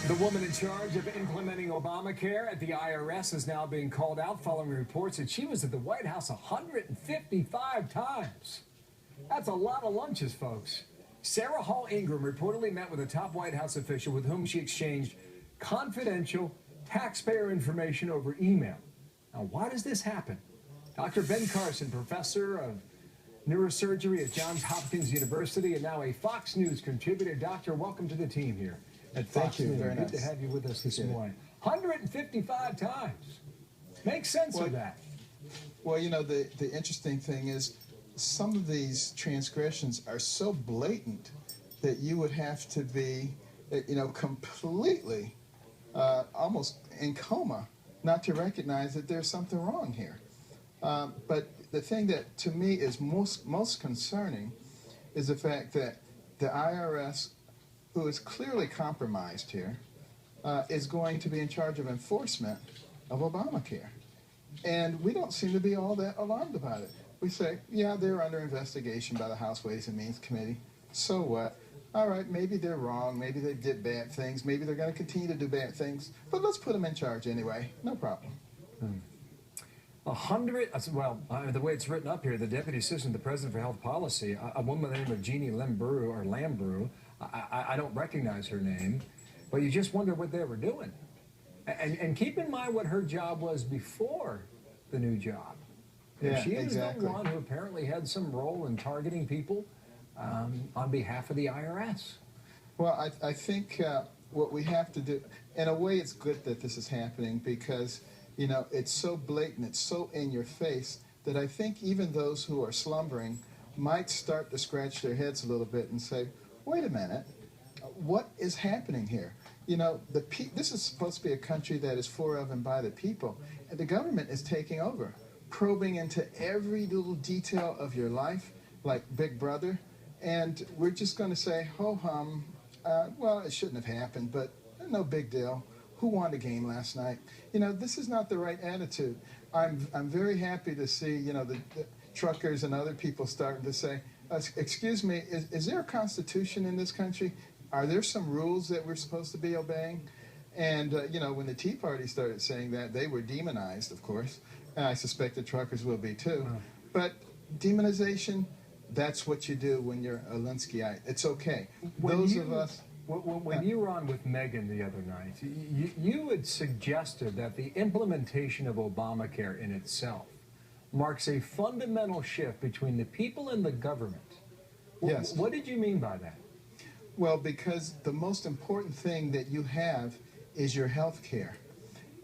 The woman in charge of implementing Obamacare at the IRS is now being called out following reports that she was at the White House 155 times. That's a lot of lunches, folks. Sarah Hall Ingram reportedly met with a top White House official with whom she exchanged confidential taxpayer information over email. Now, why does this happen? Dr. Ben Carson, professor of neurosurgery at Johns Hopkins University and now a Fox News contributor. Doctor, welcome to the team here at Fox News. Very nice. Good to have you with us this morning. 155 times. Makes sense of that. Well, you know, the interesting thing is some of these transgressions are so blatant that you would have to be, you know, completely almost in coma not to recognize that there's something wrong here. But the thing that to me is most concerning is the fact that the IRS, who is clearly compromised here, is going to be in charge of enforcement of Obamacare. And we don't seem to be all that alarmed about it. We say, yeah, they're under investigation by the House Ways and Means Committee. So what? All right, maybe they're wrong. Maybe they did bad things. Maybe they're going to continue to do bad things. But let's put them in charge anyway. No problem. 100, well, the way it's written up here, the Deputy Assistant to the President for Health Policy, a woman by the name of Jeannie Lambrew, I don't recognize her name, but you just wonder what they were doing. And keep in mind what her job was before the new job. Yeah, she was exactly. the one who apparently had some role in targeting people on behalf of the IRS. Well, I think what we have to do, in a way it's good that this is happening because, you know, it's so blatant, it's so in your face that I think even those who are slumbering might start to scratch their heads a little bit and say, wait a minute, what is happening here? You know, this is supposed to be a country that is for, of, and by the people, and the government is taking over, probing into every little detail of your life, like Big Brother, and we're just going to say, ho-hum, well, it shouldn't have happened, but no big deal. Who won the game last night? You know, this is not the right attitude. I'm very happy to see, you know, the truckers and other people starting to say, excuse me, is there a constitution in this country? Are there some rules that we're supposed to be obeying? And, you know, when the Tea Party started saying that, they were demonized, of course. And I suspect the truckers will be too. Wow. But demonization, that's what you do when you're a Linskyite. It's okay. When you were on with Megan the other night, you had suggested that the implementation of Obamacare in itself marks a fundamental shift between the people and the government. Yes. What did you mean by that? Well, because the most important thing that you have is your health care.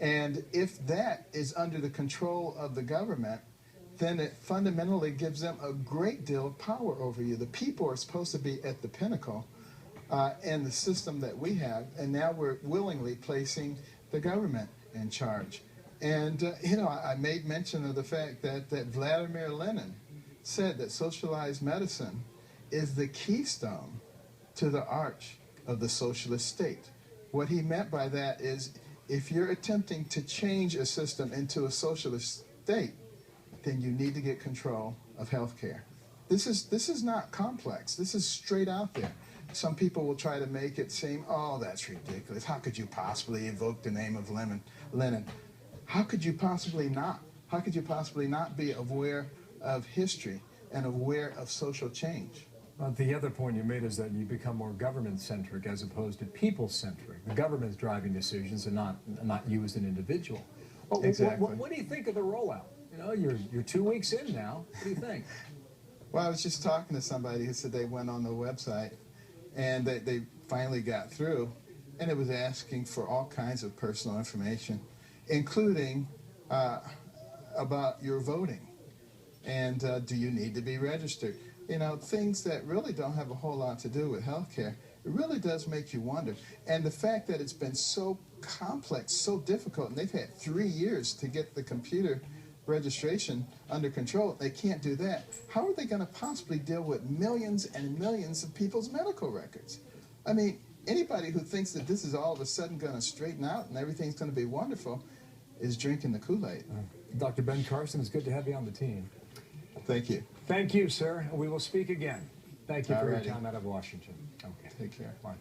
And if that is under the control of the government, then it fundamentally gives them a great deal of power over you. The people are supposed to be at the pinnacle in the system that we have, and now we're willingly placing the government in charge. And, you know, I made mention of the fact that Vladimir Lenin said that socialized medicine is the keystone to the arch of the socialist state. What he meant by that is if you're attempting to change a system into a socialist state, then you need to get control of health care. This is not complex. This is straight out there. Some people will try to make it seem, oh, that's ridiculous. How could you possibly evoke the name of Lenin? How could you possibly not? How could you possibly not be aware of history and aware of social change? The other point you made is that you become more government-centric as opposed to people-centric. The government is driving decisions and not you as an individual. Well, exactly. What do you think of the rollout? You know, you're 2 weeks in now. What do you think? Well, I was just talking to somebody who said they went on the website and they finally got through, and it was asking for all kinds of personal information, including about your voting and do you need to be registered? You know, things that really don't have a whole lot to do with health care. It really does make you wonder. And the fact that it's been so complex, so difficult, and they've had 3 years to get the computer registration under control. They can't do that. How are they going to possibly deal with millions and millions of people's medical records? I mean, anybody who thinks that this is all of a sudden going to straighten out and everything's going to be wonderful is drinking the Kool-Aid. Dr. Ben Carson, it's good to have you on the team. Thank you. Thank you, sir. We will speak again. Thank you for your Alrighty. time out of Washington. Okay. Take care. Bye.